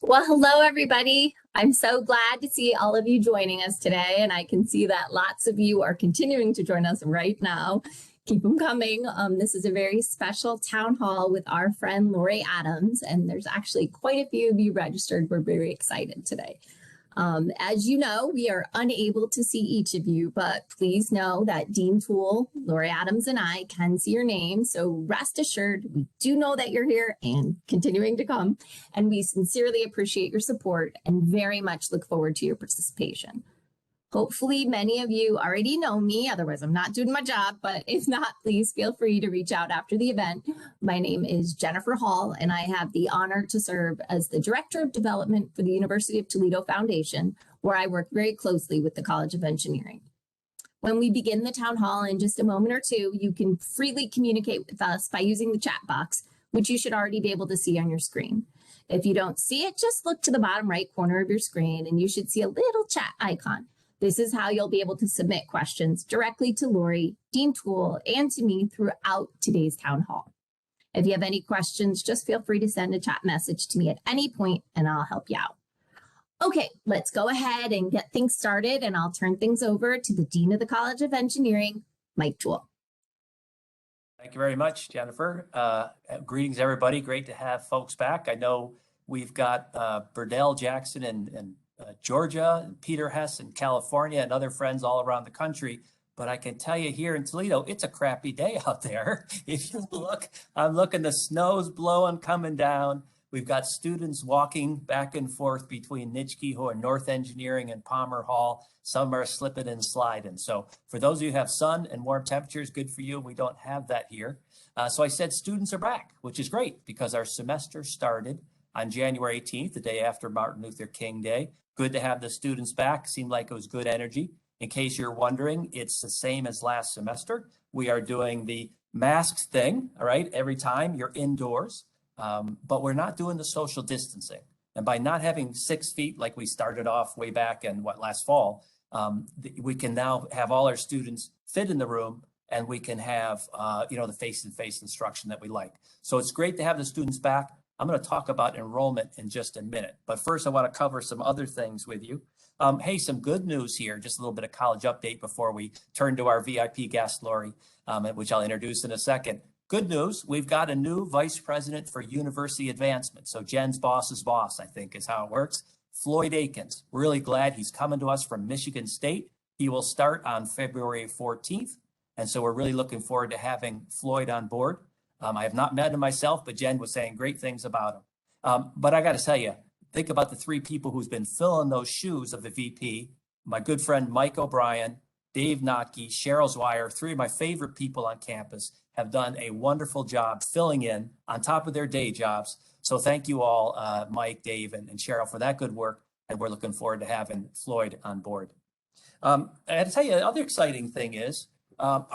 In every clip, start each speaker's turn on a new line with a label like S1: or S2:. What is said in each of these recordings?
S1: Well, hello, everybody. I'm so glad to see all of you joining us today, and I can see that lots of you are continuing to join us right now. Keep them coming. This is a very special town hall with our friend Laurie Adams, and there's actually quite a few of you registered. We're very excited today. As you know, we are unable to see each of you, but please know that Dean Toole, Laurie Adams, and I can see your name. So rest assured, we do know that you're here and continuing to come. And we sincerely appreciate your support and very much look forward to your participation. Hopefully, many of you already know me, otherwise I'm not doing my job, but if not, please feel free to reach out after the event. My name is Jennifer Hall, and I have the honor to serve as the Director of Development for the University of Toledo Foundation, where I work very closely with the College of Engineering. When we begin the town hall in just a moment or two, you can freely communicate with us by using the chat box, which you should already be able to see on your screen. If you don't see it, just look to the bottom right corner of your screen, and you should see a little chat icon. This is how you'll be able to submit questions directly to Laurie, Dean Toole, and to me throughout today's town hall. If you have any questions, just feel free to send a chat message to me at any point and I'll help you out. Okay, let's go ahead and get things started, and I'll turn things over to the Dean of the College of Engineering, Mike Toole.
S2: Thank you very much, Jennifer. Greetings, everybody. Great to have folks back. I know we've got Burdell Jackson and Georgia, and Peter Hess in California, and other friends all around the country. But I can tell you here in Toledo, it's a crappy day out there. If you look, I'm looking, the snow's blowing, coming down. We've got students walking back and forth between Nitschke and North Engineering and Palmer Hall. Some are slipping and sliding. So for those of you who have sun and warm temperatures, good for you. We don't have that here. So I said students are back, which is great because our semester started on January 18th, the day after Martin Luther King Day. Good to have the students back. Seemed like it was good energy. In case you're wondering, it's the same as last semester. We are doing the masks thing, all right? Every time you're indoors, but we're not doing the social distancing. And by not having 6 feet like we started off way back in last fall, we can now have all our students fit in the room, and we can have the face-to-face instruction that we like. So it's great to have the students back. I'm going to talk about enrollment in just a minute, but first I want to cover some other things with you. Hey, some good news here, just a little bit of college update before we turn to our VIP guest, Laurie, which I'll introduce in a second. Good news, we've got a new vice president for university advancement. So Jen's boss's boss, I think, is how it works. Floyd Akins, we're really glad he's coming to us from Michigan State. He will start on February 14th. And so we're really looking forward to having Floyd on board. I have not met him myself, but Jen was saying great things about him. But I got to tell you, think about the three people who's been filling those shoes of the VP. My good friend Mike O'Brien, Dave Notke, Cheryl Zwire, three of my favorite people on campus, have done a wonderful job filling in on top of their day jobs. So thank you all, Mike, Dave, and Cheryl, for that good work. And we're looking forward to having Floyd on board. I had to tell you, the other exciting thing is,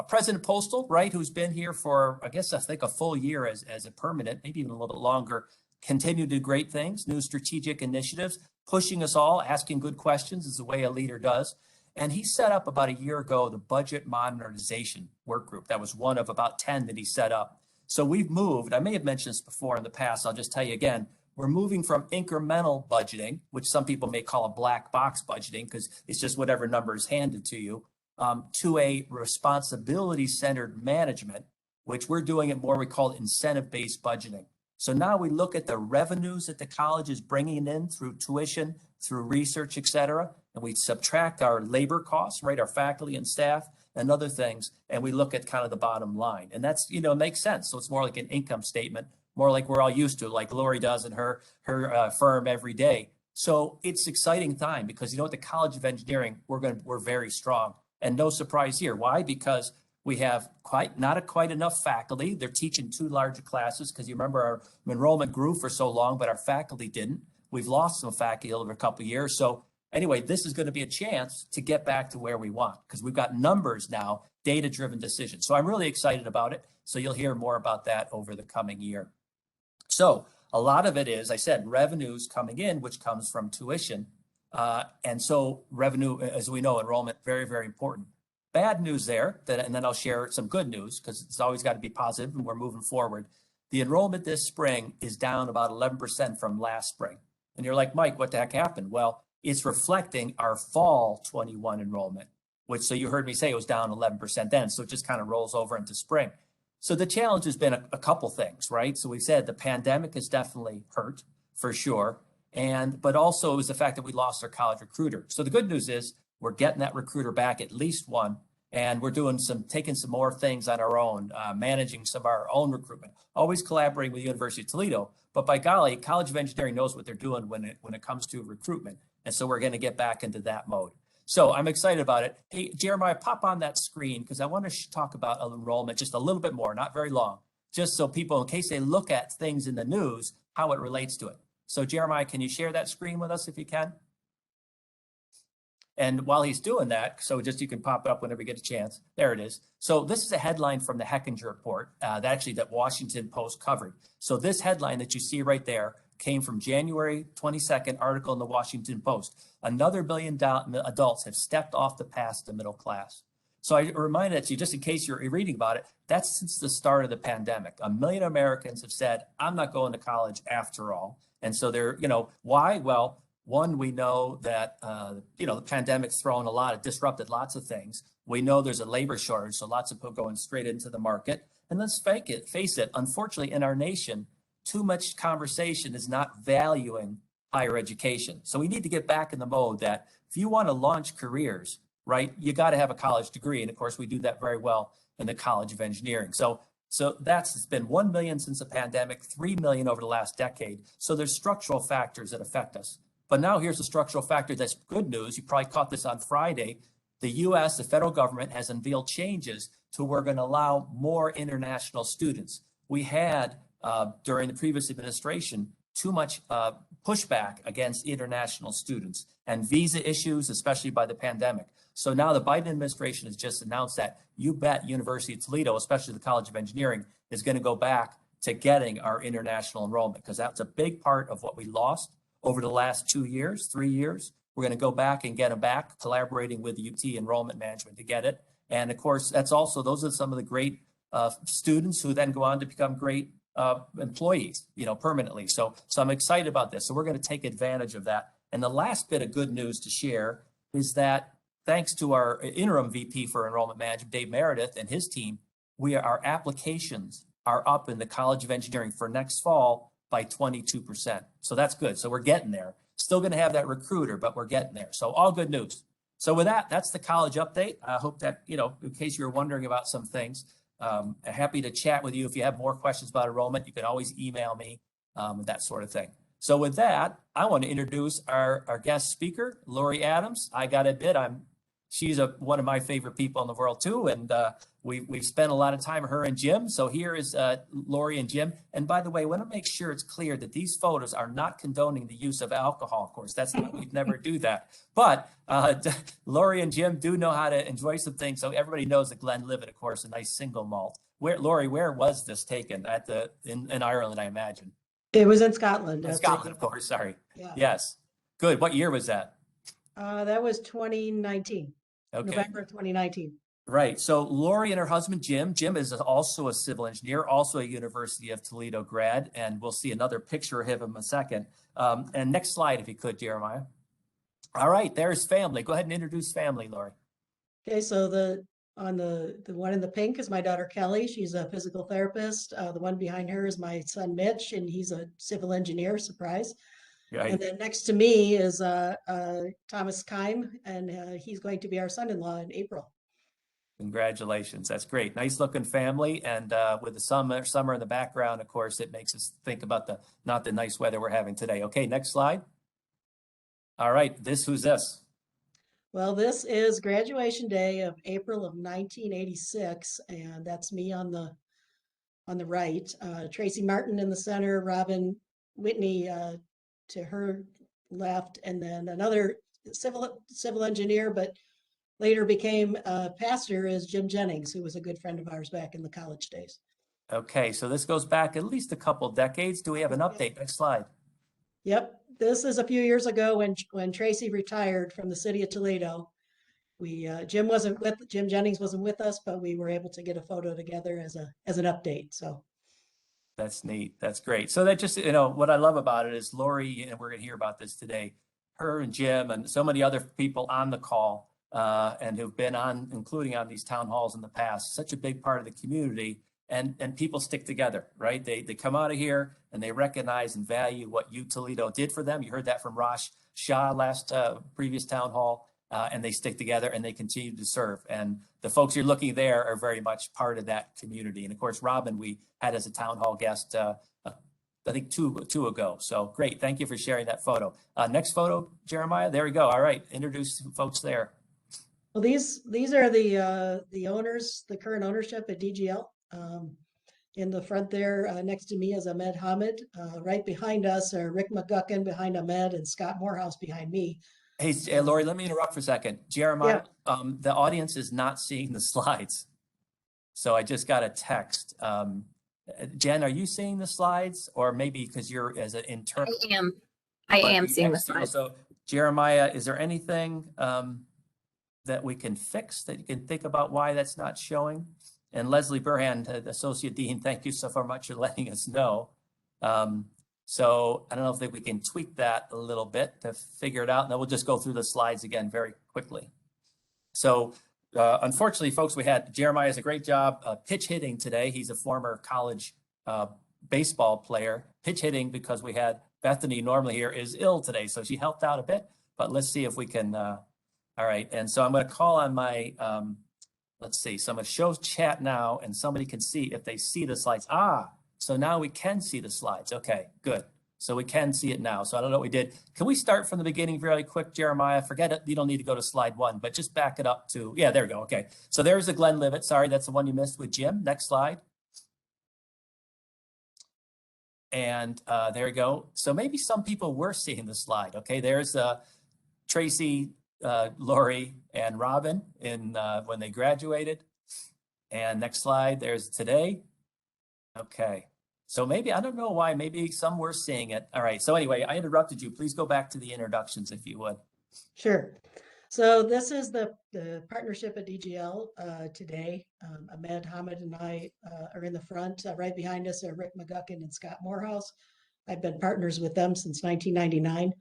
S2: President Postal, right, who's been here for, I think a full year as a permanent, maybe even a little bit longer, continue to do great things, new strategic initiatives, pushing us all, asking good questions is the way a leader does. And he set up about a year ago the budget modernization work group. That was one of about 10 that he set up. So we've moved, I may have mentioned this before in the past, I'll just tell you again, we're moving from incremental budgeting, which some people may call a black box budgeting because it's just whatever number is handed to you, to a responsibility-centered management, which we're doing it more, we call it incentive-based budgeting. So now we look at the revenues that the college is bringing in through tuition, through research, et cetera, and we subtract our labor costs, right, our faculty and staff and other things, and we look at kind of the bottom line. And that's, makes sense. So it's more like an income statement, more like we're all used to, like Laurie does in her firm every day. So it's an exciting time because at the College of Engineering, we're very strong. And no surprise here. Why? Because we have not quite enough faculty. They're teaching too large classes because you remember our enrollment grew for so long, but our faculty didn't. We've lost some faculty over a couple of years. So anyway, this is going to be a chance to get back to where we want because we've got numbers now, data-driven decisions. So I'm really excited about it. So you'll hear more about that over the coming year. So a lot of it is, I said, revenues coming in, which comes from tuition. And so revenue, as we know, enrollment, very, very important. Bad news there, and then I'll share some good news because it's always got to be positive and we're moving forward. The enrollment this spring is down about 11% from last spring. And you're like, Mike, what the heck happened? Well, it's reflecting our fall 21 enrollment, which, so you heard me say it was down 11% then. So it just kind of rolls over into spring. So the challenge has been a couple things, right? So we've said the pandemic has definitely hurt for sure. But also it was the fact that we lost our college recruiter. So the good news is we're getting that recruiter back, at least one. And we're taking some more things on our own, managing some of our own recruitment, always collaborating with the University of Toledo. But by golly, College of Engineering knows what they're doing when it comes to recruitment. And so we're going to get back into that mode. So I'm excited about it. Hey, Jeremiah, pop on that screen because I want to talk about enrollment just a little bit more, not very long, just so people, in case they look at things in the news, how it relates to it. So Jeremiah, can you share that screen with us if you can? And while he's doing that, so just you can pop it up whenever you get a chance. There it is. So this is a headline from the Hechinger report that Washington Post covered. So this headline that you see right there came from January 22nd article in the Washington Post. Another billion adults have stepped off the path to middle class. So I reminded you, just in case you're reading about it, that's since the start of the pandemic. 1 million Americans have said, I'm not going to college after all. And so they're, why? Well, one, we know that, the pandemic's disrupted lots of things. We know there's a labor shortage, so lots of people going straight into the market. And let's face it, unfortunately, in our nation, too much conversation is not valuing higher education. So we need to get back in the mode that if you want to launch careers, right, you got to have a college degree. And of course, we do that very well in the College of Engineering. So it's been 1 million since the pandemic, 3 million over the last decade. So there's structural factors that affect us. But now here's the structural factor that's good news. You probably caught this on Friday. The U.S., the federal government, has unveiled changes to where we're going to allow more international students. We had, during the previous administration, too much pushback against international students and visa issues, especially by the pandemic. So now the Biden administration has just announced that you bet University of Toledo, especially the College of Engineering, is going to go back to getting our international enrollment because that's a big part of what we lost over the last 3 years. We're going to go back and get them back, collaborating with UT enrollment management to get it. And of course, those are some of the great students who then go on to become great employees, permanently. So I'm excited about this. So we're going to take advantage of that. And the last bit of good news to share is that thanks to our interim VP for enrollment management, Dave Meredith, and his team, our applications are up in the College of Engineering for next fall by 22%. So that's good. So we're getting there. Still going to have that recruiter, but we're getting there. So all good news. So with that, that's the college update. I hope that, in case you're wondering about some things, happy to chat with you. If you have more questions about enrollment, you can always email me, that sort of thing. So with that, I want to introduce our guest speaker, Laurie Adams. I got to admit, she's one of my favorite people in the world too. And we've spent a lot of time, her and Jim. So here is Laurie and Jim. And by the way, I want to make sure it's clear that these photos are not condoning the use of alcohol. Of course, we'd never do that. But Laurie and Jim do know how to enjoy some things. So everybody knows that Glenlivet, of course, a nice single malt. Laurie, where was this taken? In Ireland, I imagine.
S3: It was in Scotland.
S2: In Scotland, of course. Sorry.
S3: Yeah.
S2: Yes. Good. What year was that?
S3: That was 2019.
S2: Okay.
S3: November of 2019.
S2: Right. So Laurie and her husband, Jim is also a civil engineer, also a University of Toledo grad. And we'll see another picture of him in a second. And next slide, if you could, Jeremiah. All right. There's family. Go ahead and introduce family, Laurie.
S3: Okay. So the one in the pink is my daughter, Kelly. She's a physical therapist. The one behind her is my son, Mitch, and he's a civil engineer, surprise. Right. And then next to me is Thomas Keim, and he's going to be our son-in-law in April.
S2: Congratulations. That's great. Nice looking family. And with the summer in the background, of course, it makes us think about not the nice weather we're having today. Okay, next slide. All right, who's this?
S3: Well, this is graduation day of April of 1986, and that's me on the right. Tracy Martin in the center, Robin Whitney to her left, and then another civil engineer, but later became a pastor, is Jim Jennings, who was a good friend of ours back in the college days. Okay, so this goes back at least a couple decades. Do we have an update? Next slide. Yep, this is a few years ago when Tracy retired from the city of Toledo. Jim Jennings wasn't with us, but we were able to get a photo together as an update. So
S2: That's neat. That's great. So that just, you know, what I love about it is Laurie, and we're going to hear about this today, her and Jim and so many other people on the call and who've been on, including on these town halls in the past, such a big part of the community, and people stick together, right? They come out of here and they recognize and value what UToledo did for them. You heard that from Rosh Shah last previous town hall. And they stick together and they continue to serve. And the folks you're looking there are very much part of that community. And of course, Robin, we had as a town hall guest, I think two ago. So great. Thank you for sharing that photo. Next photo, Jeremiah. There we go. All right. Introduce folks there.
S3: Well, these are the owners, the current ownership at DGL. In the front there, next to me is Ahmed Hamid. Right behind us are Rick McGuckin behind Ahmed and Scott Morehouse behind me.
S2: Hey, Laurie, let me interrupt for a second. Jeremiah, the audience is not seeing the slides. So I just got a text. Jen, are you seeing the slides? Or maybe because you're as an intern?
S1: I am seeing the slides.
S2: So Jeremiah, is there anything that we can fix that you can think about why that's not showing? And Leslie Burhan, Associate Dean, thank you so much for letting us know. So I don't know if we can tweak that a little bit to figure it out, and then we'll just go through the slides again very quickly. So unfortunately, folks, we had Jeremiah has a great job pitch hitting today. He's a former college baseball player. Pitch hitting because we had Bethany normally here is ill today, so she helped out a bit. But let's see if we can. All right, and so I'm going to call on my. Let's see. So I'm going to show chat now, and somebody can see if they see the slides. So now we can see the slides. Okay, good. So we can see it now. So I don't know what we did. Can we start from the beginning really quick, Jeremiah? Forget it. You don't need to go to slide 1, but just back it up to, yeah, there we go. Okay. So there's the Glenlivet. Sorry, that's the one you missed with Jim. Next slide. And there we go. So maybe some people were seeing the slide. Okay, there's Tracy, Laurie, and Robin in when they graduated. And next slide, there's today. Okay. So maybe, I don't know why, maybe some were seeing it. All right. So anyway, I interrupted you. Please go back to the introductions if you would.
S3: Sure. So this is the partnership at DGL today. Ahmed Hamid and I are in the front. Right behind us are Rick McGuckin and Scott Morehouse. I've been partners with them since 1999.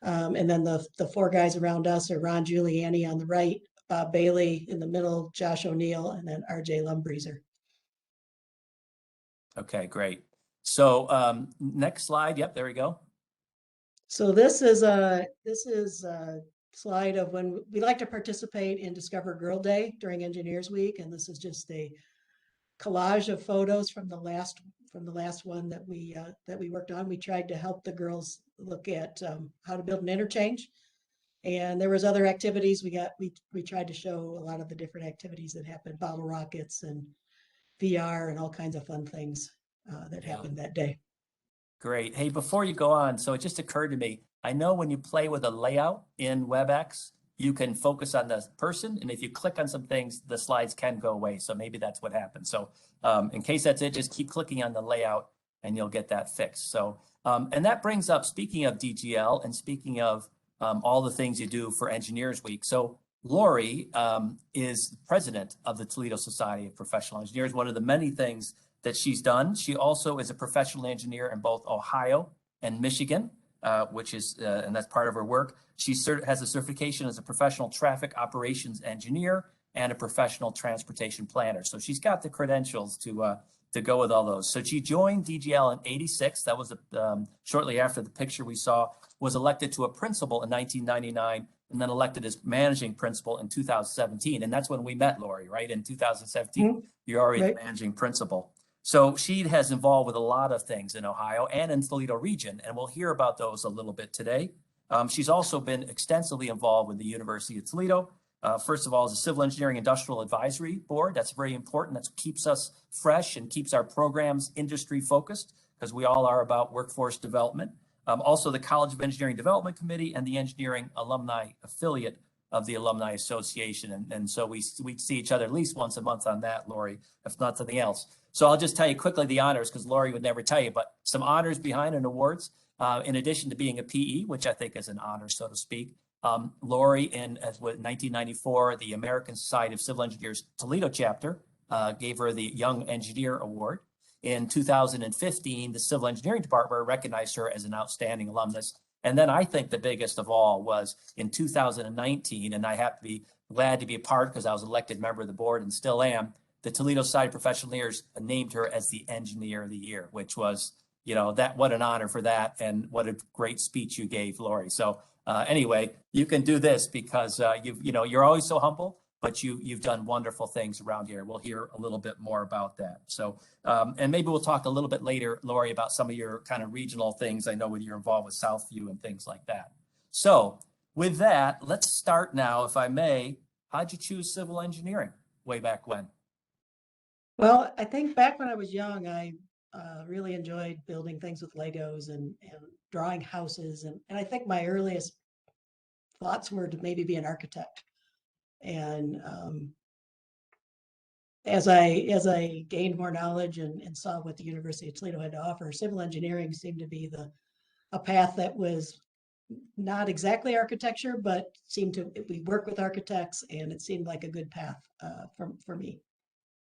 S3: And then the four guys around us are Ron Giuliani on the right, Bob Bailey in the middle, Josh O'Neill, and then RJ Lumbreezer.
S2: Okay, great. So next slide. Yep, there we go.
S3: So this is a slide of when we like to participate in Discover Girl Day during Engineers Week, and this is just a collage of photos from the last one that we worked on. We tried to help the girls look at how to build an interchange, and there was other activities we tried to show a lot of the different activities that happened, bottle rockets and VR and all kinds of fun things that happened that day.
S2: Great. Hey, before you go on, so it just occurred to me, I know when you play with a layout in WebEx, you can focus on the person, and if you click on some things, the slides can go away. So maybe that's what happened. So in case that's it, just keep clicking on the layout and you'll get that fixed. So, and that brings up, speaking of DGL and speaking of all the things you do for Engineers Week. So Laurie is president of the Toledo Society of Professional Engineers, one of the many things that she's done. She also is a professional engineer in both Ohio and Michigan, which is, and that's part of her work. She has a certification as a professional traffic operations engineer and a professional transportation planner. So she's got the credentials to go with all those. So she joined DGL in '86. That was shortly after the picture we saw, was elected to a principal in 1999, and then elected as managing principal in 2017. And that's when we met, Laurie, right? In 2017, you're already the managing principal. So she has involved with a lot of things in Ohio and in Toledo region, and we'll hear about those a little bit today. She's also been extensively involved with the University of Toledo. First of all, as a Civil Engineering Industrial Advisory Board. That's very important. That keeps us fresh and keeps our programs industry focused, because we all are about workforce development. Also the College of Engineering Development Committee and the Engineering Alumni Affiliate of the Alumni Association. And so we see each other at least once a month on that, Laurie, if not something else. So I'll just tell you quickly the honors, because Laurie would never tell you, but some honors behind and awards. In addition to being a PE, which I think is an honor, so to speak. Laurie, in 1994, the American Society of Civil Engineers Toledo chapter gave her the Young Engineer Award. in 2015, the civil engineering department recognized her as an outstanding alumnus. And then I think the biggest of all was in 2019, and I have to be glad to be a part because I was elected member of the board and still am, the Toledo Society of Professional Engineers named her as the Engineer of the Year, which was, that what an honor for that, and what a great speech you gave, Laurie. So anyway, you can do this because you're always so humble, but you've done wonderful things around here. We'll hear a little bit more about that. So, and maybe we'll talk a little bit later, Laurie, about some of your kind of regional things. I know when you're involved with Southview and things like that. So with that, let's start now, if I may. How'd you choose civil engineering way back when?
S3: Well, I think back when I was young, I really enjoyed building things with Legos and drawing houses. And I think my earliest thoughts were to maybe be an architect. And as I gained more knowledge and saw what the University of Toledo had to offer, civil engineering seemed to be a path that was not exactly architecture, but we work with architects, and it seemed like a good path for me.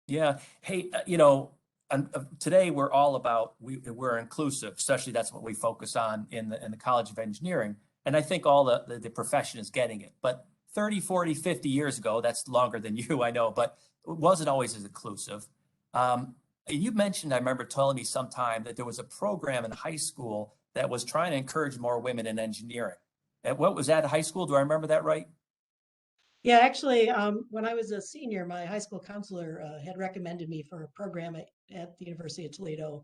S2: Yeah. Hey, today we're all about, we're inclusive, especially that's what we focus on in the College of Engineering. And I think all the profession is getting it. But 30, 40, 50 years ago, that's longer than you, I know, but it wasn't always as inclusive. You mentioned, I remember telling me sometime that there was a program in high school that was trying to encourage more women in engineering. And what was that, high school? Do I remember that right?
S3: Yeah, actually, when I was a senior, my high school counselor had recommended me for a program at the University of Toledo,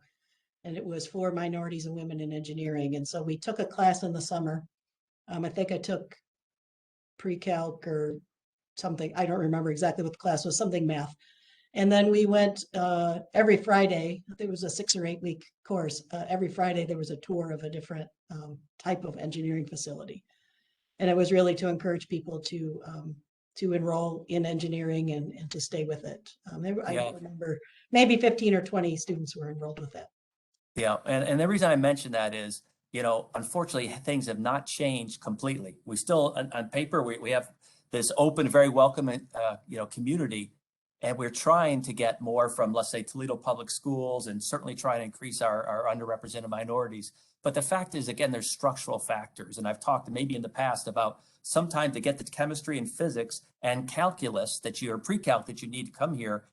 S3: and it was for minorities and women in engineering. And so we took a class in the summer. I think I took pre-calc or something. I don't remember exactly what the class was, something math. And then we went every Friday. I think it was a 6 or 8 week course. Every Friday there was a tour of a different type of engineering facility. And it was really to encourage people to enroll in engineering and to stay with it. I remember maybe 15 or 20 students were enrolled with it.
S2: Yeah, and the reason I mention that is, unfortunately, things have not changed completely. We still, on paper, we have this open, very welcoming, community, and we're trying to get more from, let's say, Toledo Public Schools, and certainly trying to increase our underrepresented minorities. But the fact is, again, there's structural factors, and I've talked maybe in the past about sometimes to get the chemistry and physics and calculus pre-calc that you need to come here,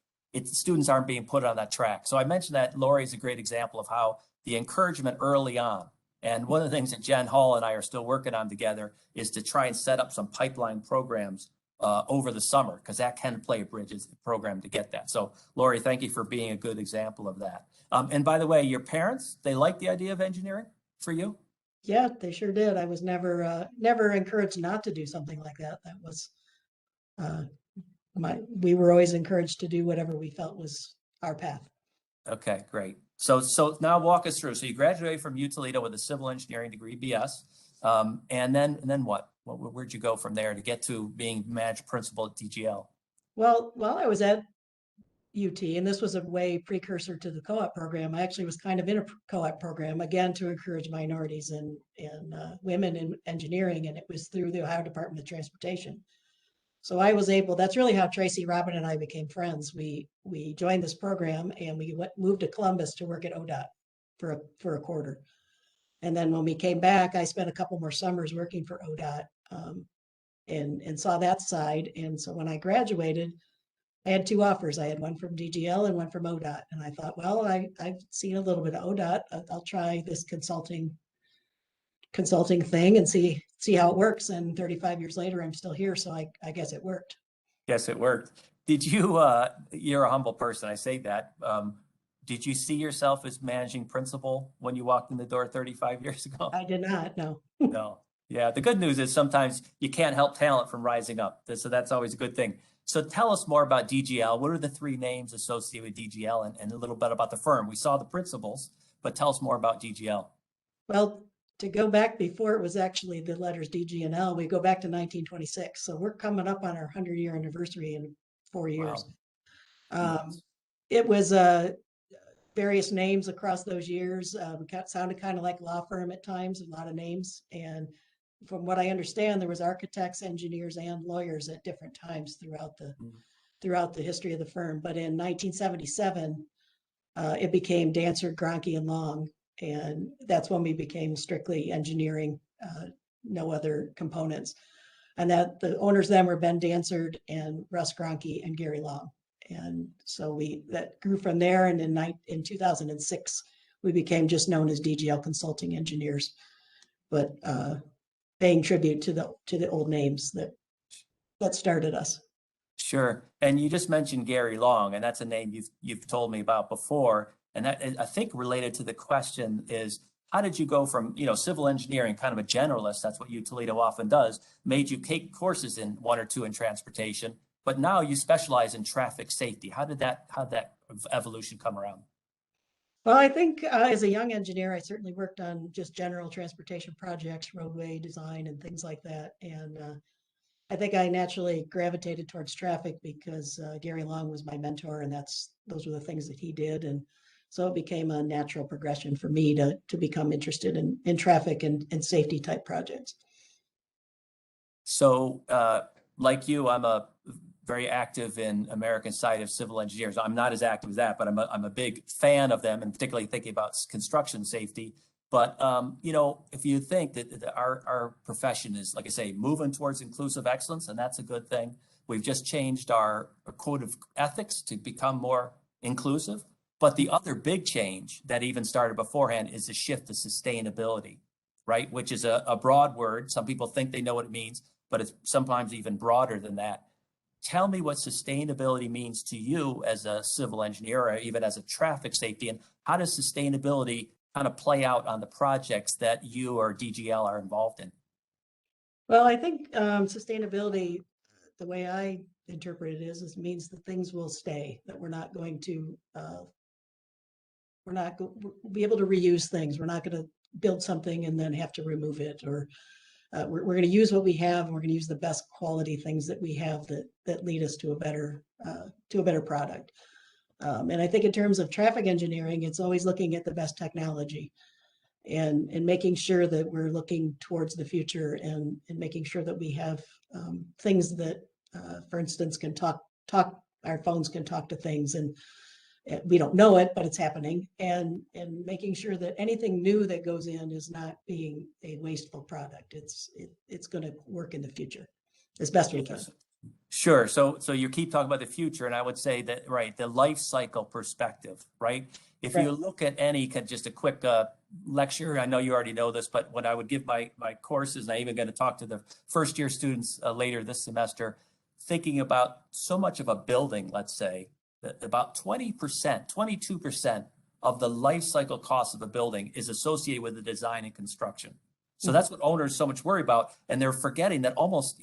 S2: students aren't being put on that track. So I mentioned that Laurie is a great example of how the encouragement early on, and one of the things that Jen Hall and I are still working on together is to try and set up some pipeline programs over the summer, because that can play a bridges program to get that. So Laurie, thank you for being a good example of that. And by the way, your parents, they like the idea of engineering for you?
S3: Yeah, they sure did. I was never encouraged not to do something like that. That was we were always encouraged to do whatever we felt was our path.
S2: Okay, great. So now walk us through. So you graduated from UToledo with a civil engineering degree, BS, and then what? Where'd you go from there to get to being managed principal at DGL?
S3: Well, while I was at UT, and this was a way precursor to the co-op program, I actually was kind of in a co-op program, again, to encourage minorities and women in engineering, and it was through the Ohio Department of Transportation. So I was able, that's really how Tracy, Robin, and I became friends. We joined this program, and we moved to Columbus to work at ODOT for a quarter. And then when we came back, I spent a couple more summers working for ODOT and saw that side. And so when I graduated, I had 2 offers. I had one from DGL and one from ODOT. And I thought, well, I've seen a little bit of ODOT. I'll try this consulting thing and see how it works. And 35 years later, I'm still here. So I guess it worked.
S2: Yes, it worked. Did you, you're a humble person, I say that. Did you see yourself as managing principal when you walked in the door 35 years ago?
S3: I did not, no.
S2: No. Yeah, the good news is sometimes you can't help talent from rising up. So that's always a good thing. So tell us more about DGL. What are the 3 names associated with DGL, and a little bit about the firm? We saw the principals, but tell us more about DGL.
S3: Well, to go back before it was actually the letters DG and L, we go back to 1926. So we're coming up on our 100-year anniversary in 4 years. Wow. It was various names across those years. It sounded kind of like a law firm at times, a lot of names. And from what I understand, there was architects, engineers, and lawyers at different times throughout the history of the firm. But in 1977, it became Dancer, Gronke, and Long. And that's when we became strictly engineering, no other components. And that the owners then were Ben Dancer and Russ Gronke and Gary Long. And so that grew from there. And in 2006, we became just known as DGL Consulting Engineers, but paying tribute to the old names that started us.
S2: Sure. And you just mentioned Gary Long, and that's a name you've told me about before. And that, I think, related to the question is, how did you go from, civil engineering, kind of a generalist, that's what UToledo often does, made you take courses in 1 or 2 in transportation, but now you specialize in traffic safety. How did that evolution come around?
S3: Well, I think as a young engineer, I certainly worked on just general transportation projects, roadway design and things like that. And I think I naturally gravitated towards traffic because Gary Long was my mentor, and those were the things that he did. And so it became a natural progression for me to become interested in traffic and safety type projects.
S2: So like you, I'm very active in American Society of Civil Engineers. I'm not as active as that, but I'm a big fan of them, and particularly thinking about construction safety. But, if you think that our profession is, like I say, moving towards inclusive excellence, and that's a good thing. We've just changed our code of ethics to become more inclusive. But the other big change that even started beforehand is the shift to sustainability, right? Which is a broad word. Some people think they know what it means, but it's sometimes even broader than that. Tell me what sustainability means to you as a civil engineer, or even as a traffic safety, and how does sustainability kind of play out on the projects that you or DGL are involved in?
S3: Well, I think sustainability, the way I interpret it is means that things will stay, that we're not going to be able to reuse things. We're not going to build something and then have to remove it, or we're going to use what we have, and we're going to use the best quality things that we have that lead us to a better product. And I think in terms of traffic engineering, it's always looking at the best technology and making sure that we're looking towards the future and making sure that we have things that, for instance, can talk, our phones can talk to things, and we don't know it, but it's happening, and making sure that anything new that goes in is not being a wasteful product. It's going to work in the future as best we can.
S2: Sure. So you keep talking about the future, and I would say that, right, the life cycle perspective, right? If you look at just a quick lecture, I know you already know this, but when I would give my courses, and I'm even going to talk to the first year students later this semester, thinking about so much of a building, let's say, that about 20%, 22% of the life cycle cost of a building is associated with the design and construction. So that's what owners so much worry about. And they're forgetting that almost,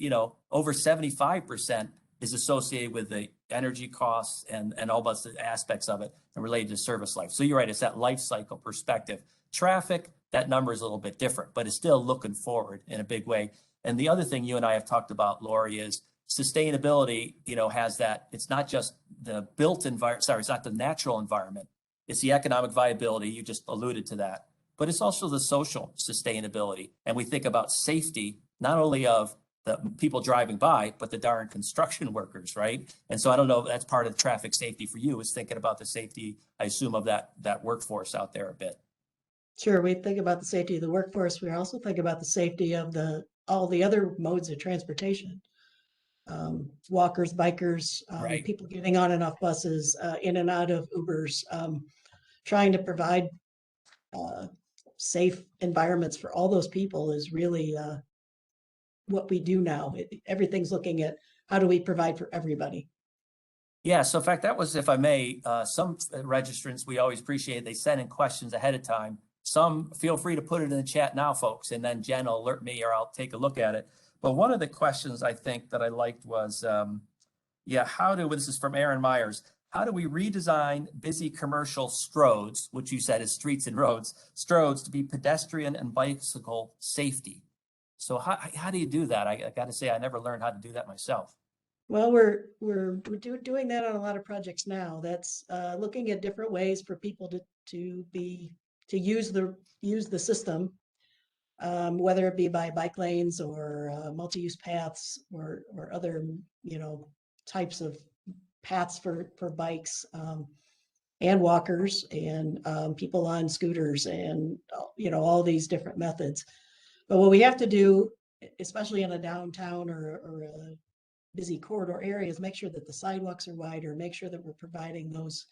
S2: over 75% is associated with the energy costs and almost the aspects of it and related to service life. So you're right, it's that life cycle perspective. Traffic, that number is a little bit different, but it's still looking forward in a big way. And the other thing you and I have talked about, Laurie, is sustainability, has that, it's not just the built environment, it's not the natural environment. It's the economic viability, you just alluded to that, but it's also the social sustainability. And we think about safety, not only of the people driving by, but the darn construction workers, right? And so I don't know if that's part of traffic safety for you, is thinking about the safety, I assume, of that workforce out there a bit.
S3: Sure, we think about the safety of the workforce. We also think about the safety of all the other modes of transportation. Walkers, bikers,
S2: Right.
S3: people getting on and off buses, in and out of Ubers, trying to provide safe environments for all those people is really what we do now. Everything's looking at how do we provide for everybody.
S2: Yeah, so in fact, that was, if I may, some registrants, we always appreciate, they send in questions ahead of time. Some feel free to put it in the chat now, folks, and then Jen will alert me or I'll take a look at it. But one of the questions I think that I liked was, this is from Aaron Myers, how do we redesign busy commercial stroads, which you said is streets and roads, stroads to be pedestrian and bicycle safety? So how do you do that? I got to say, I never learned how to do that myself.
S3: Well, we're doing that on a lot of projects now. That's looking at different ways for people to use the system, whether it be by bike lanes or multi-use paths or other types of paths for bikes. and walkers and people on scooters and, all these different methods. But what we have to do, especially in a downtown or a busy corridor area, is make sure that the sidewalks are wider, make sure that we're providing those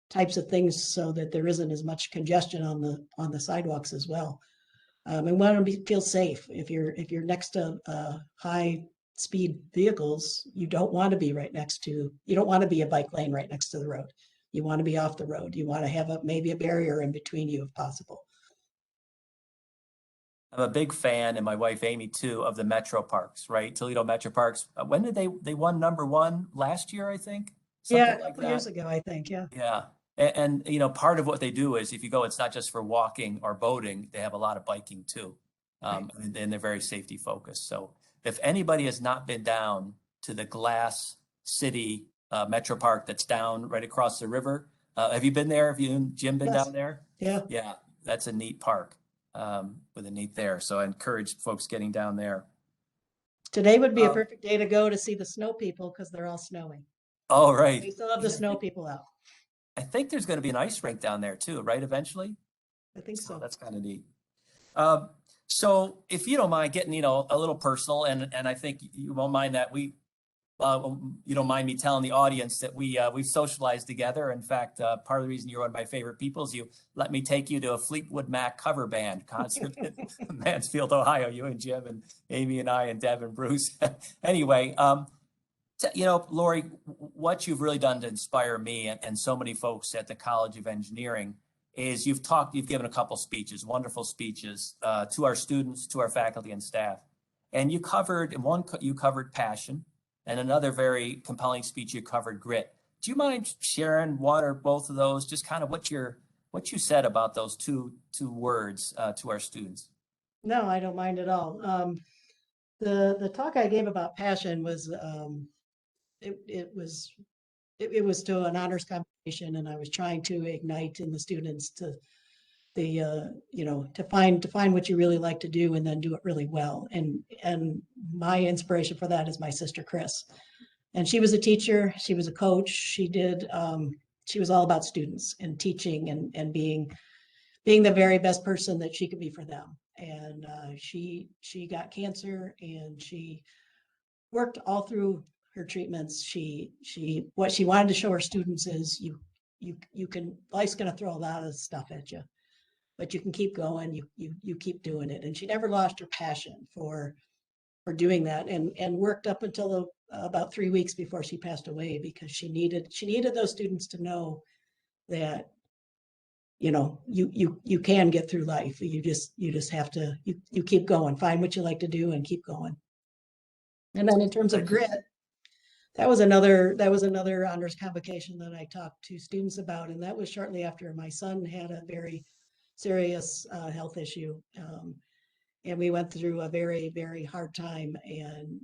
S3: types of things so that there isn't as much congestion on the sidewalks as well. And want to feel safe. If you're next to high speed vehicles, you don't want to be you don't want to be a bike lane right next to the road. You want to be off the road. You want to have maybe a barrier in between you if possible.
S2: I'm a big fan, and my wife Amy too, of the Metro Parks, right? Toledo Metro Parks. When did they won #1 last year, I think?
S3: Yeah,
S2: Something
S3: a
S2: like
S3: couple
S2: that.
S3: years ago, I think. Yeah.
S2: Yeah. And part of what they do is if you go, it's not just for walking or boating, they have a lot of biking too. And they're very safety focused. So if anybody has not been down to the Glass City Metro Park that's down right across the river, have you been there? Have you and Jim been
S3: Yes.
S2: down there?
S3: Yeah.
S2: Yeah, that's a neat park with a neat there. So I encourage folks getting down there.
S3: Today would be a perfect day to go to see the snow people because they're all snowing.
S2: Oh, right.
S3: We still have the snow people out.
S2: I think there's going to be an ice rink down there too, right? Eventually.
S3: I think so.
S2: That's kind of neat. So if you don't mind getting, a little personal, and I think you won't mind that you don't mind me telling the audience that we've socialized together. In fact, part of the reason you're one of my favorite people is you let me take you to a Fleetwood Mac cover band concert in Mansfield, Ohio. You and Jim and Amy and I and Deb and Bruce. Anyway, Laurie, what you've really done to inspire me and so many folks at the College of Engineering is you've given a couple speeches, wonderful speeches to our students, to our faculty and staff. And you covered passion, and another very compelling speech, you covered grit. Do you mind sharing one or both of those, just kind of what you said about those two words to our students?
S3: No, I don't mind at all. The talk I gave about passion was it was to an honors competition, and I was trying to ignite in the students to find what you really like to do and then do it really well. And my inspiration for that is my sister Chris, and she was a teacher, she was a coach, she was all about students and teaching and being the very best person that she could be for them. And she got cancer, and she worked all through her treatments. What she wanted to show her students is you can, life's going to throw a lot of stuff at you, but you can keep going. You keep doing it. And she never lost her passion for doing that, and worked up until about 3 weeks before she passed away, because she needed those students to know that you can get through life. You just have to you keep going, find what you like to do and keep going. And then in terms of grit, that was another honors convocation that I talked to students about, and that was shortly after my son had a very serious health issue, and we went through a very, very hard time, and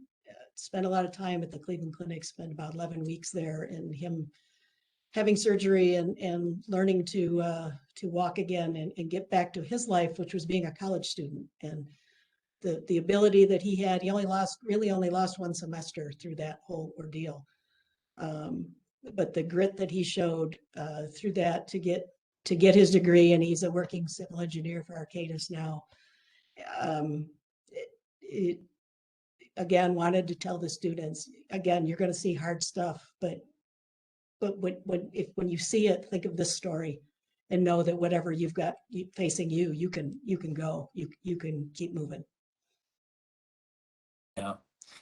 S3: spent a lot of time at the Cleveland Clinic. Spent about 11 weeks there, and him having surgery and learning to walk again and get back to his life, which was being a college student. And the ability that he had, he only lost one semester through that whole ordeal. But the grit that he showed through that to get his degree, and he's a working civil engineer for Arcadis now. It again wanted to tell the students, again, you're going to see hard stuff, but when you see it, think of this story and know that whatever you've got facing you can go, you can keep moving.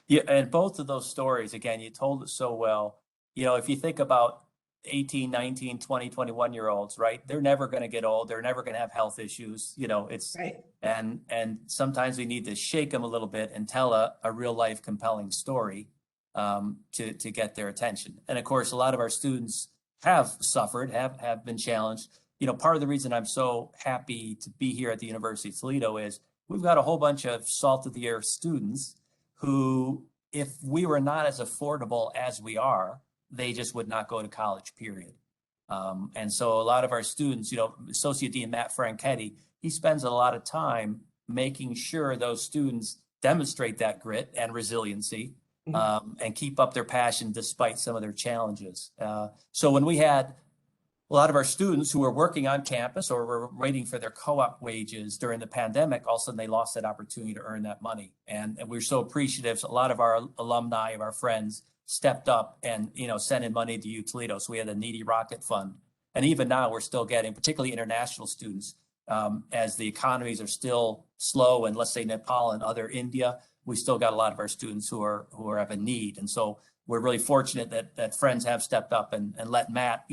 S2: Yeah, and both of those stories, again, you told it so well. If you think about 18, 19, 20, 21-year-olds, right? They're never going to get old. They're never going to have health issues. It's
S3: right.
S2: And sometimes we need to shake them a little bit and tell a real life compelling story to get their attention. And of course, a lot of our students have suffered, have been challenged. Part of the reason I'm so happy to be here at the University of Toledo is we've got a whole bunch of salt of the earth students who, if we were not as affordable as we are, they just would not go to college, period. And so a lot of our students, Associate Dean Matt Franchetti, he spends a lot of time making sure those students demonstrate that grit and resiliency, and keep up their passion despite some of their challenges. So when we had a lot of our students who were working on campus or were waiting for their co-op wages during the pandemic, all of a sudden they lost that opportunity to earn that money. And we're so appreciative. So a lot of our alumni, of our friends, stepped up and, sent in money to UToledo. So we had a Needy Rocket Fund. And even now we're still getting, particularly international students, as the economies are still slow, and let's say Nepal and other India, we still got a lot of our students who are have a need. And so we're really fortunate that friends have stepped up and let Matt,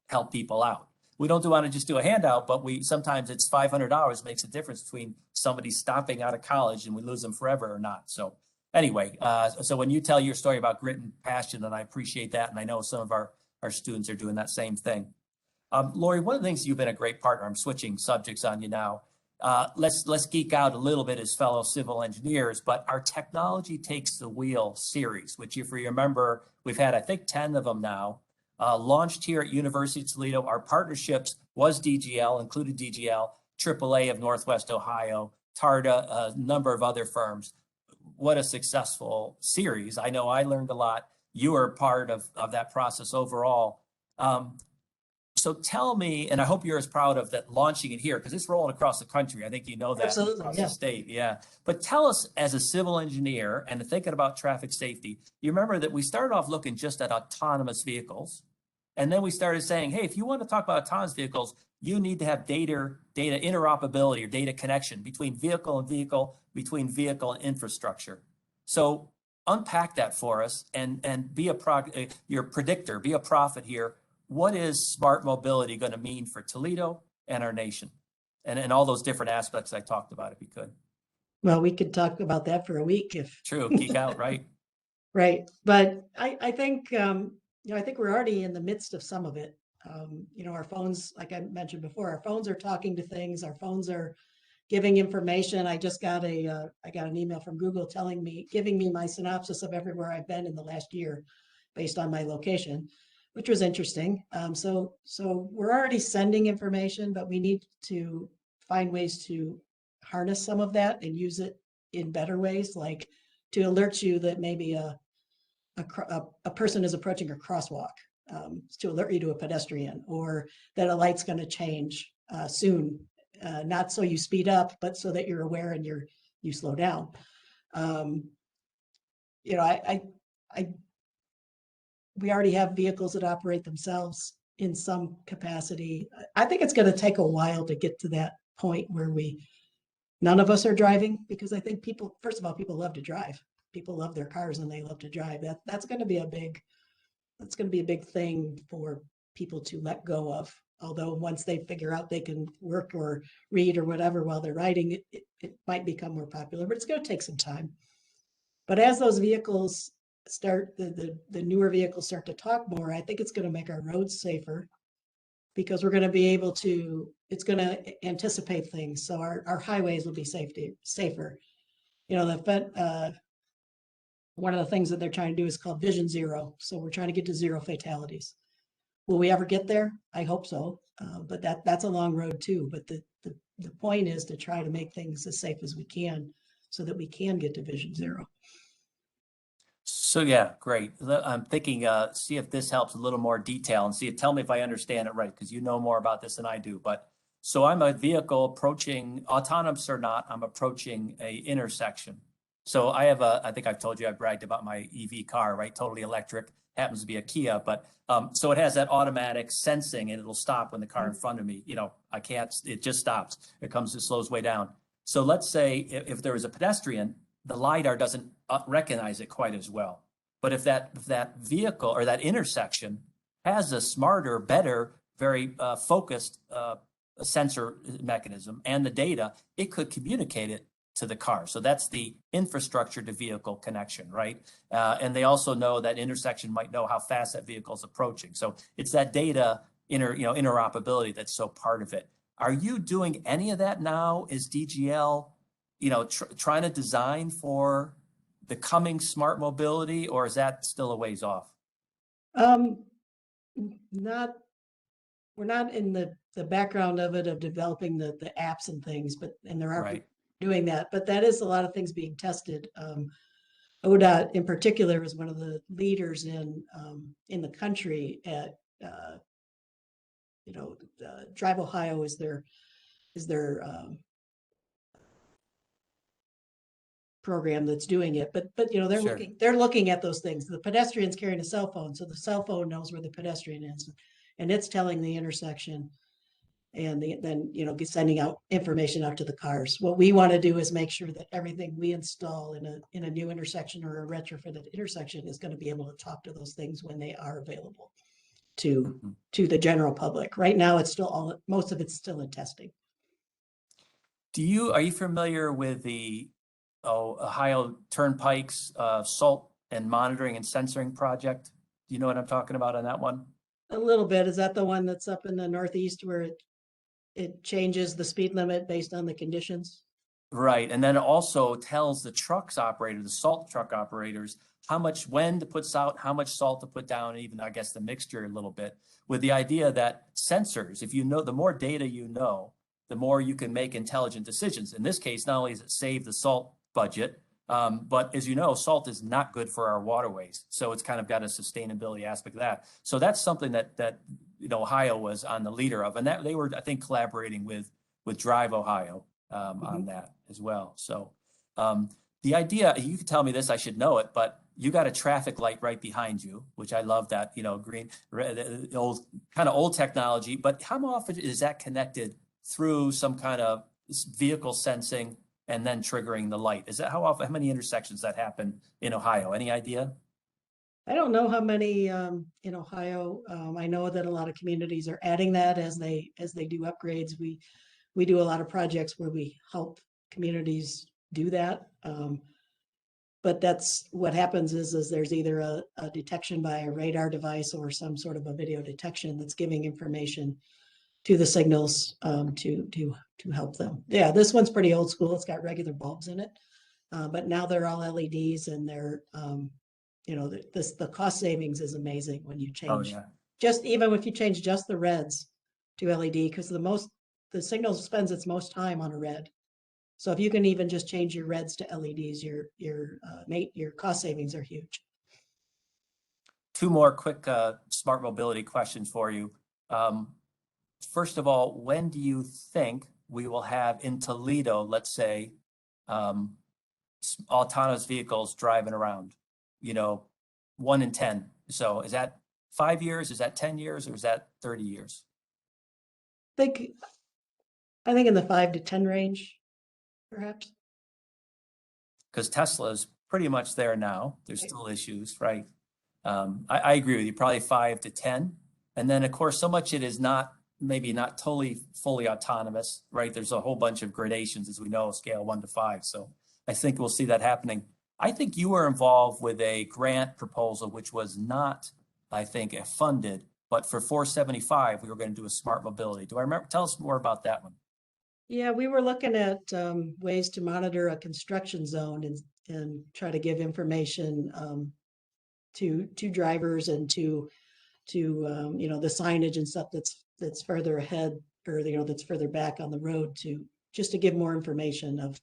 S2: help people out. We don't want to just do a handout, but sometimes it's $500 makes a difference between somebody stopping out of college and we lose them forever or not. So anyway, so when you tell your story about grit and passion, then I appreciate that. And I know some of our students are doing that same thing. Laurie, one of the things, you've been a great partner. I'm switching subjects on you now. Let's geek out a little bit as fellow civil engineers, but our Technology Takes the Wheel series, which if you remember, we've had, I think, 10 of them now, launched here at University of Toledo. Our partnerships was DGL, included DGL, AAA of Northwest Ohio, TARDA, a number of other firms. What a successful series. I know I learned a lot. You were part of that process overall. So tell me, and I hope you're as proud of that launching it here, because it's rolling across the country. I think you know that.
S3: Absolutely,
S2: across
S3: yeah.
S2: the state. Yeah. But tell us, as a civil engineer and thinking about traffic safety, you remember that we started off looking just at autonomous vehicles. And then we started saying, hey, if you want to talk about autonomous vehicles, you need to have data interoperability or data connection between vehicle and vehicle, between vehicle and infrastructure. So unpack that for us and be your predictor, be a prophet here. What is smart mobility going to mean for Toledo and our nation? And all those different aspects I talked about, if you could.
S3: Well, we could talk about that for a week if.
S2: True, geek out, right?
S3: Right. But I think, I think we're already in the midst of some of it. Our phones, like I mentioned before, our phones are talking to things. Our phones are giving information. I just got I got an email from Google giving me my synopsis of everywhere I've been in the last year based on my location, which was interesting. So we're already sending information, but we need to find ways to harness some of that and use it in better ways, like to alert you that maybe a person is approaching a crosswalk, to alert you to a pedestrian, or that a light's going to change soon, not so you speed up, but so that you're aware and you slow down. We already have vehicles that operate themselves in some capacity. I think it's going to take a while to get to that point where none of us are driving, because I think first of all, people love to drive. People love their cars and they love to drive. That's going to be a big thing for people to let go of. Although once they figure out they can work or read or whatever while they're riding, it might become more popular, but it's going to take some time. But as those vehicles the newer vehicles start to talk more, I think it's going to make our roads safer, because we're going to be able to, it's going to anticipate things. So our highways will be safer. One of the things that they're trying to do is called Vision Zero. So we're trying to get to zero fatalities. Will we ever get there? I hope so. But that's a long road too. But the point is to try to make things as safe as we can so that we can get to Vision Zero.
S2: So yeah, great. I'm thinking, see if this helps a little more detail and tell me if I understand it right, because you know more about this than I do. But so I'm a vehicle approaching, autonomous or not, I'm approaching a intersection. So I have I think I've told you, I bragged about my EV car, right? Totally electric, happens to be a Kia, but so it has that automatic sensing and it'll stop when the car in front of me, it just stops. It slows way down. So let's say if there was a pedestrian, the LiDAR doesn't recognize it quite as well. But if that vehicle or that intersection has a smarter, better, very focused sensor mechanism and the data, it could communicate it to the car. So that's the infrastructure to vehicle connection, right? And they also know that intersection might know how fast that vehicle is approaching. So it's that data interoperability that's so part of it. Are you doing any of that now? Is DGL trying to design for the coming smart mobility, or is that still a ways off?
S3: We're not in the background of it, of developing the apps and things, and there are
S2: right.
S3: doing that, but that is a lot of things being tested. ODOT in particular is one of the leaders in the country at Drive Ohio is their program that's doing it, but they're
S2: Sure.
S3: looking at those things. The pedestrian's carrying a cell phone, so the cell phone knows where the pedestrian is, and it's telling the intersection, and then sending out information out to the cars. What we want to do is make sure that everything we install in a new intersection or a retrofitted intersection is going to be able to talk to those things when they are available to the general public. Right now, it's still most of it's still in testing.
S2: Are you familiar with the Ohio Turnpike's salt and monitoring and censoring project? Do you know what I'm talking about on that one?
S3: A little bit. Is that the one that's up in the Northeast where it changes the speed limit based on the conditions?
S2: Right. And then it also tells the the salt truck operators, when to put out, how much salt to put down, and even, I guess, the mixture a little bit, with the idea that sensors, if the more data you know, the more you can make intelligent decisions. In this case, not only does it save the salt budget, but as you know, salt is not good for our waterways. So it's kind of got a sustainability aspect of that. So that's something that Ohio was on the leader of, and that they were, I think, collaborating with Drive Ohio on that as well. So the idea, you could tell me this, I should know it, but you got a traffic light right behind you, which I love that, green, old technology. But how often is that connected through some kind of vehicle sensing and then triggering the light? Is that how many intersections that happen in Ohio? Any idea?
S3: I don't know how many in Ohio. I know that a lot of communities are adding that as they do upgrades. We do a lot of projects where we help communities do that. But that's what happens is there's either a detection by a radar device or some sort of a video detection that's giving information to the signals to help them. Yeah, this one's pretty old school. It's got regular bulbs in it, but now they're all LEDs, and they're the cost savings is amazing when you change.
S2: Oh, yeah.
S3: Just even if you change just the reds to LED, because the signal spends its most time on a red. So if you can even just change your reds to LEDs, your cost savings are huge.
S2: Two more quick smart mobility questions for you. First of all, when do you think we will have in Toledo, let's say, autonomous vehicles driving around? 1 in 10. So is that 5 years? Is that 10 years? Or is that 30 years?
S3: I think in the 5 to 10 range, perhaps.
S2: Because Tesla is pretty much there now. There's still issues, right? I agree with you, probably 5 to 10. And then, of course, so much it is maybe not totally fully autonomous, right? There's a whole bunch of gradations, as we know, scale 1 to 5. So I think we'll see that happening. I think you were involved with a grant proposal, which was not, I think, funded, but for 475, we were going to do a smart mobility. Do I remember? Tell us more about that one.
S3: Yeah, we were looking at ways to monitor a construction zone and try to give information to drivers and to the signage and stuff that's further ahead, or that's further back on the road, just to give more information of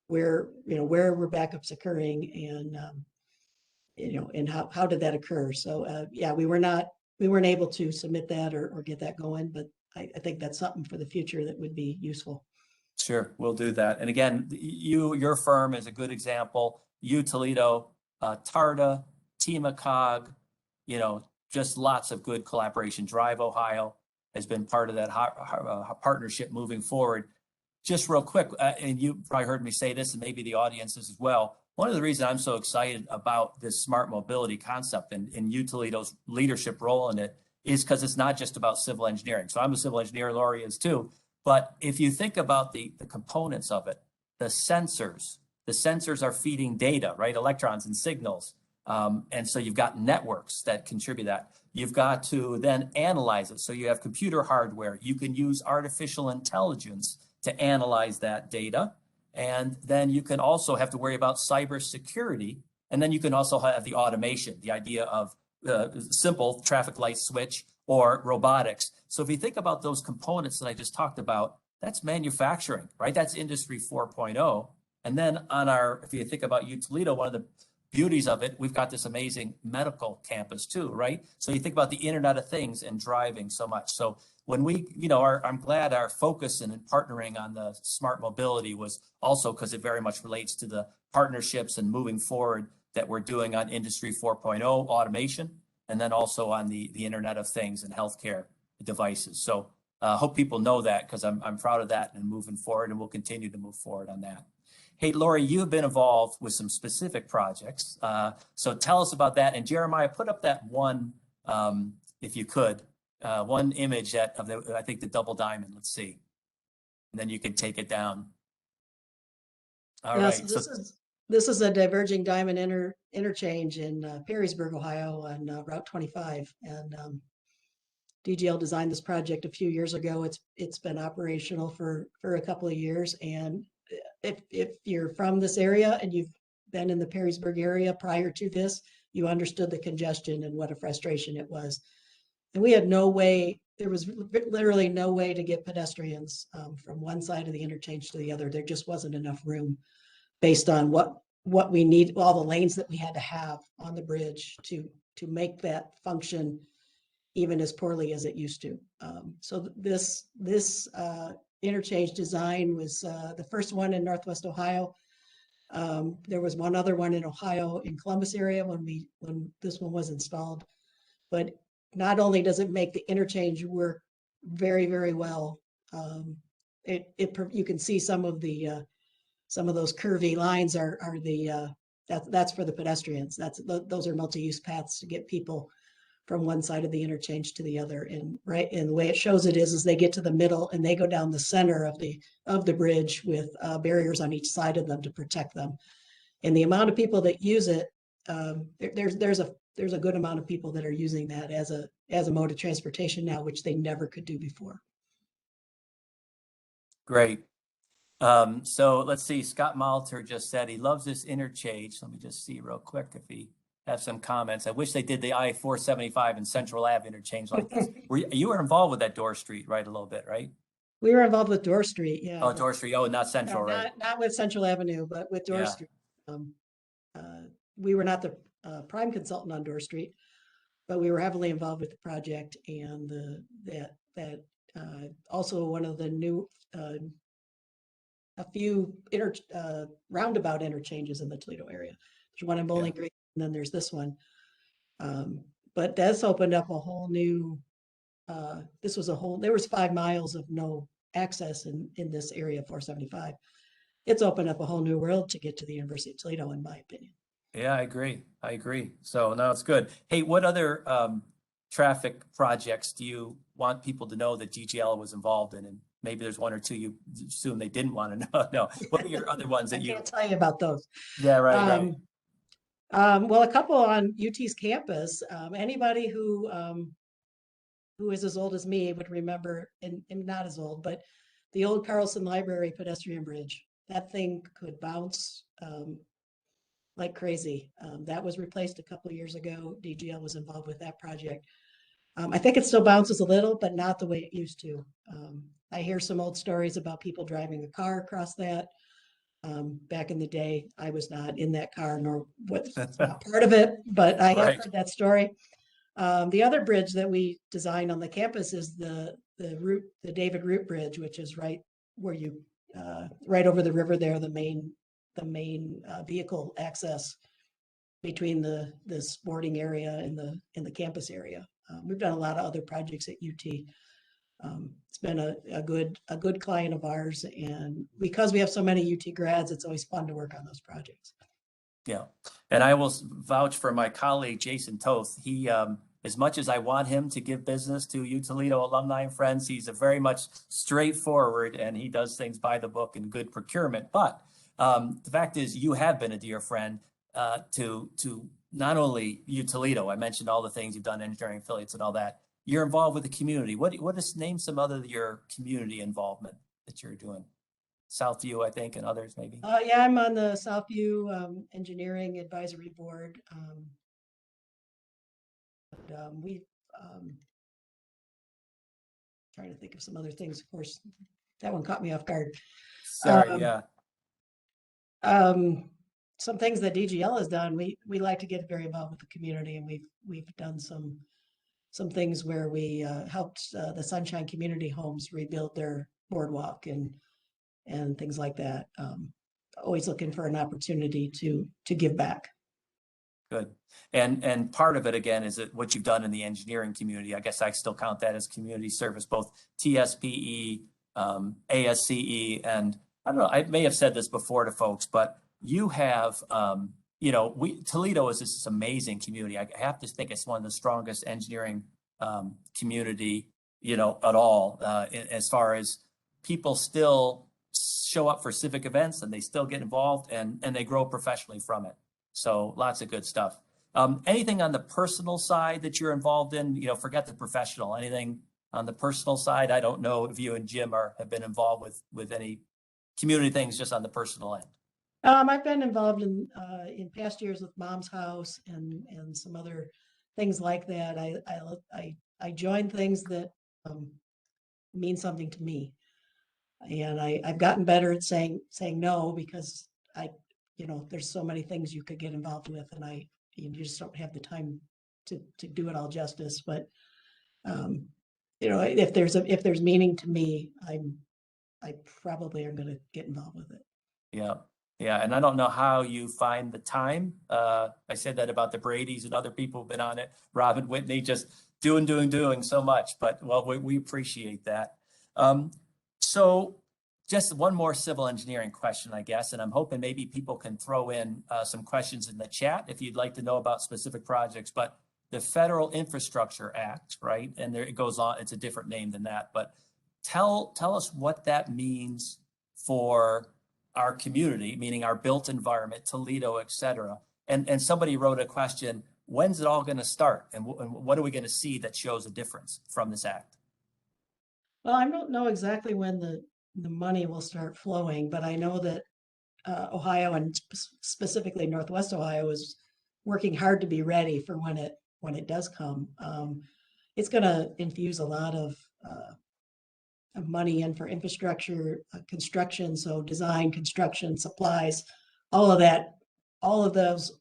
S3: where were backups occurring, and how did that occur. So yeah, we weren't able to submit that or get that going, but I think that's something for the future that would be useful.
S2: Sure, we'll do that. And again, your firm is a good example. UToledo, TARDA, TMACOG, just lots of good collaboration. Drive Ohio has been part of that partnership moving forward. Just real quick, and you probably heard me say this, and maybe the audiences as well. One of the reasons I'm so excited about this smart mobility concept and UToledo's leadership role in it is because it's not just about civil engineering. So I'm a civil engineer, Laurie is too. But if you think about the components of it, the sensors are feeding data, right? Electrons and signals. And so you've got networks that contribute that. You've got to then analyze it. So you have computer hardware. You can use artificial intelligence to analyze that data. And then you can also have to worry about cybersecurity. And then you can also have the automation, the idea of simple traffic light switch or robotics. So if you think about those components that I just talked about, that's manufacturing, right? That's industry 4.0. And then if you think about UToledo, one of the beauties of it, we've got this amazing medical campus too, right? So you think about the Internet of Things and driving so much. So when we, I'm glad our focus in partnering on the smart mobility was also because it very much relates to the partnerships and moving forward that we're doing on Industry 4.0 automation, and then also on the Internet of Things and healthcare devices. So hope people know that, because I'm proud of that and moving forward, and we'll continue to move forward on that. Hey, Laurie, you have been involved with some specific projects. So tell us about that. And Jeremiah, put up that one, if you could, one image of I think the double diamond. Let's see. And then you can take it down. All right.
S3: So this is a diverging diamond interchange in Perrysburg, Ohio on Route 25. And DGL designed this project a few years ago. It's been operational for a couple of years. And if you're from this area and you've been in the Perrysburg area prior to this, you understood the congestion and what a frustration it was. And we had no way, there was literally no way to get pedestrians from one side of the interchange to the other. There just wasn't enough room based on what we need, all the lanes that we had to have on the bridge to make that function even as poorly as it used to. So this interchange design was the first one in Northwest Ohio. There was one other one in Ohio, in Columbus area, when this one was installed. But not only does it make the interchange work very, very well, you can see some of those curvy lines that's for the pedestrians. Those are multi-use paths to get people from one side of the interchange to the other. And the way it shows it is they get to the middle and they go down the center of the bridge with barriers on each side of them to protect them. And the amount of people that use it, there's a good amount of people that are using that as a mode of transportation now, which they never could do before.
S2: Great. So let's see, Scott Malter just said he loves this interchange. Let me just see real quick if he has some comments. I wish they did the I-475 and Central Ave interchange like this. You were involved with that Dorr Street, right? A little bit, right?
S3: We were involved with Dorr Street, yeah.
S2: Oh, Dorr Street. Oh, not Central, right?
S3: Not with Central Avenue, but with Dorr Street. We were not the prime consultant on Dorr Street, but we were heavily involved with the project, and also one of the new a few roundabout interchanges in the Toledo area. There's one in Bowling Green, and then there's this one. But that's opened up a whole new, there was 5 miles of no access in this area, 475. It's opened up a whole new world to get to the University of Toledo, in my opinion.
S2: Yeah, I agree. So no, it's good. Hey, what other traffic projects do you want people to know that DGL was involved in? And maybe there's one or two you assume they didn't want to know. No, what are your other ones that
S3: I can't tell you about those.
S2: Yeah, right.
S3: Well, a couple on UT's campus. Anybody who is as old as me would remember, and not as old, but the old Carlson Library pedestrian bridge. That thing could bounce like crazy. That was replaced a couple of years ago. DGL was involved with that project. I think it still bounces a little, but not the way it used to. I hear some old stories about people driving a car across that. Back in the day, I was not in that car, nor was not part of it, but I have heard that story. The other bridge that we designed on the campus is the David Root Bridge, which is right where you right over the river there, the main vehicle access between the sporting area and the campus area. We've done a lot of other projects at UT. It's been a good client of ours, and because we have so many UT grads, it's always fun to work on those projects.
S2: Yeah, and I will vouch for my colleague Jason Toth. He, as much as I want him to give business to UToledo alumni and friends, he's a very much straightforward, and he does things by the book and good procurement. But the fact is, you have been a dear friend to not only UToledo. I mentioned all the things you've done, engineering affiliates and all that. You're involved with the community. What is, name some other your community involvement that you're doing? Southview, I think, and others maybe.
S3: Yeah, I'm on the Southview Engineering Advisory Board. We've trying to think of some other things. Of course, that one caught me off guard.
S2: Sorry, yeah.
S3: Some things that DGL has done, we like to get very involved with the community, and we've done some some things where we helped the Sunshine Community Homes rebuild their boardwalk and things like that. Always looking for an opportunity to give back.
S2: Good. And part of it, again, is that what you've done in the engineering community. I guess I still count that as community service, both TSPE, ASCE, and I don't know, I may have said this before to folks, but you have, Toledo is this amazing community. I have to think it's one of the strongest engineering community, at all, as far as people still show up for civic events and they still get involved and they grow professionally from it. So lots of good stuff. Anything on the personal side that you're involved in? Forget the professional. Anything on the personal side? I don't know if you and Jim have been involved with any community things just on the personal end.
S3: I've been involved in past years with Mom's House and some other things like that. I join things that mean something to me, and I've gotten better at saying no, because there's so many things you could get involved with, and you just don't have the time to do it all justice. But if there's meaning to me, I probably am going to get involved with it.
S2: Yeah. Yeah. And I don't know how you find the time. I said that about the Bradys and other people who've been on it. Robin Whitney, just doing so much, but we appreciate that. So just one more civil engineering question, I guess, and I'm hoping maybe people can throw in some questions in the chat if you'd like to know about specific projects. But the Federal Infrastructure Act, right? And there it goes on. It's a different name than that. But tell us what that means for our community, meaning our built environment, Toledo, et cetera. And somebody wrote a question: when's it all going to start, and what are we going to see that shows a difference from this act?
S3: Well, I don't know exactly when the money will start flowing, but I know that Ohio, and specifically Northwest Ohio, is working hard to be ready for when it does come. It's going to infuse a lot of money in for infrastructure construction, so design, construction, supplies, all of that. All of those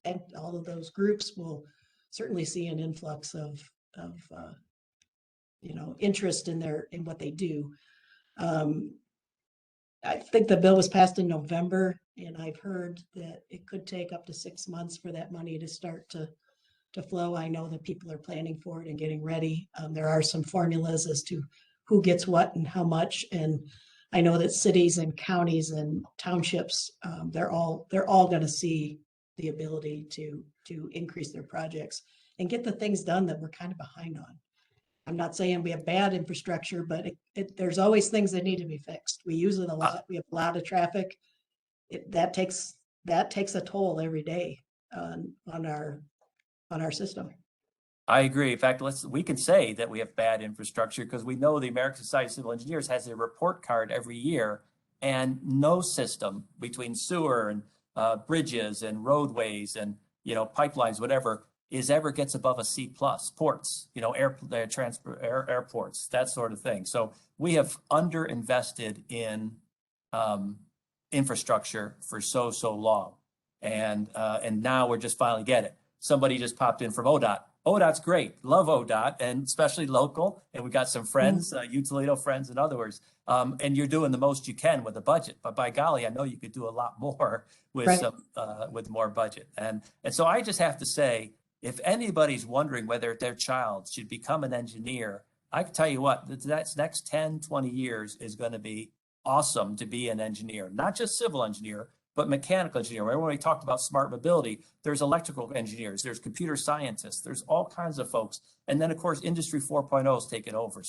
S3: groups will certainly see an influx of interest in what they do. I think the bill was passed in November, and I've heard that it could take up to 6 months for that money to start to flow. I know that people are planning for it and getting ready. There are some formulas as to who gets what and how much, and I know that cities and counties and townships, they're all going to see the ability to increase their projects and get the things done that we're kind of behind on. I'm not saying we have bad infrastructure, but there's always things that need to be fixed. We use it a lot. We have a lot of traffic. That takes a toll every day on our system.
S2: I agree. In fact, we can say that we have bad infrastructure because we know the American Society of Civil Engineers has a report card every year, and no system between sewer and bridges and roadways and pipelines, whatever, ever gets above a C+. Ports, airports, that sort of thing. So we have underinvested in infrastructure for so long, and now we're just finally getting it. Somebody just popped in from ODOT. ODOT's great. Love ODOT, and especially local. And we got some friends, UToledo friends and others. And you're doing the most you can with a budget. But by golly, I know you could do a lot more with with more budget. And so I just have to say, if anybody's wondering whether their child should become an engineer, I can tell you what, that next 10, 20 years is going to be awesome to be an engineer, not just civil engineer, but mechanical engineer. Remember when we talked about smart mobility, there's electrical engineers, there's computer scientists, there's all kinds of folks. And then of course, Industry 4.0 is taking over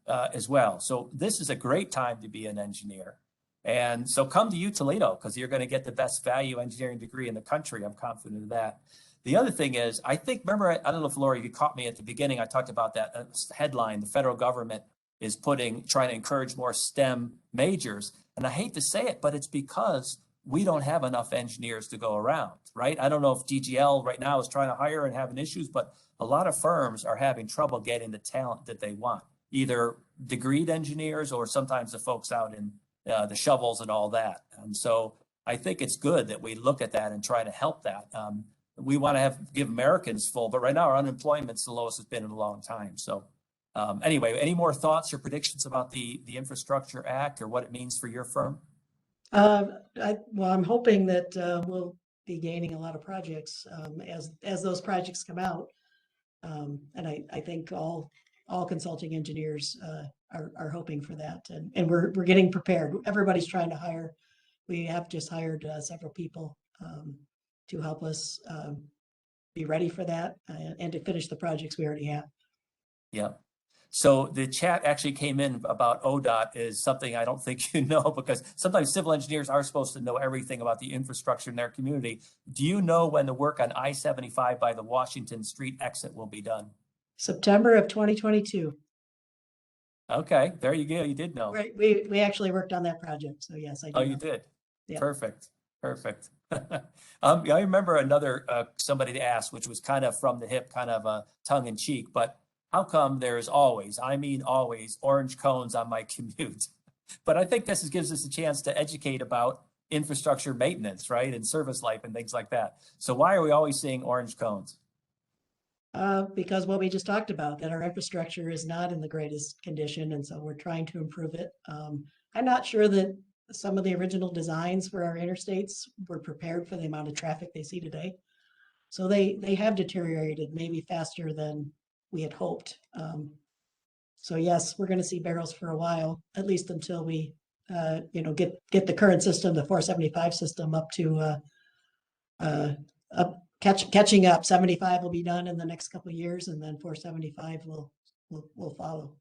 S2: as well. So this is a great time to be an engineer. And so come to UToledo because you're going to get the best value engineering degree in the country. I'm confident of that. The other thing is, I don't know if Laurie, you caught me at the beginning. I talked about that headline, the federal government is trying to encourage more STEM majors. And I hate to say it, but it's because we don't have enough engineers to go around, right? I don't know if DGL right now is trying to hire and having issues, but a lot of firms are having trouble getting the talent that they want, either degreed engineers or sometimes the folks out in the shovels and all that. And so I think it's good that we look at that and try to help that. we want to give Americans full, but right now our unemployment's the lowest it's been in a long time. So anyway, any more thoughts or predictions about the Infrastructure Act or what it means for your firm?
S3: Well, I'm hoping that we'll be gaining a lot of projects as those projects come out. And I think all consulting engineers are hoping for that, and we're getting prepared. Everybody's trying to hire. We have just hired several people to help us be ready for that and to finish the projects we already have.
S2: Yeah. So the chat actually came in about ODOT is something I don't think you know, because sometimes civil engineers are supposed to know everything about the infrastructure in their community. Do you know when the work on I-75 by the Washington Street exit will be done?
S3: September of 2022.
S2: Okay, there you go. You did know.
S3: Right. We actually worked on that project. So yes, I do.
S2: Oh, you did?
S3: Yeah.
S2: Perfect. Perfect. I remember another somebody to ask, which was kind of from the hip, kind of tongue in cheek, but how come there's always, I mean always, orange cones on my commute? But I think this gives us a chance to educate about infrastructure maintenance, right? And service life and things like that. So why are we always seeing orange cones?
S3: Because what we just talked about, that our infrastructure is not in the greatest condition, and so we're trying to improve it. I'm not sure that some of the original designs for our interstates were prepared for the amount of traffic they see today. So they have deteriorated maybe faster than we had hoped. So yes, we're going to see barrels for a while, at least until we, get the current system, the 475 system, up to catching up. 75 will be done in the next couple of years, and then 475 will follow.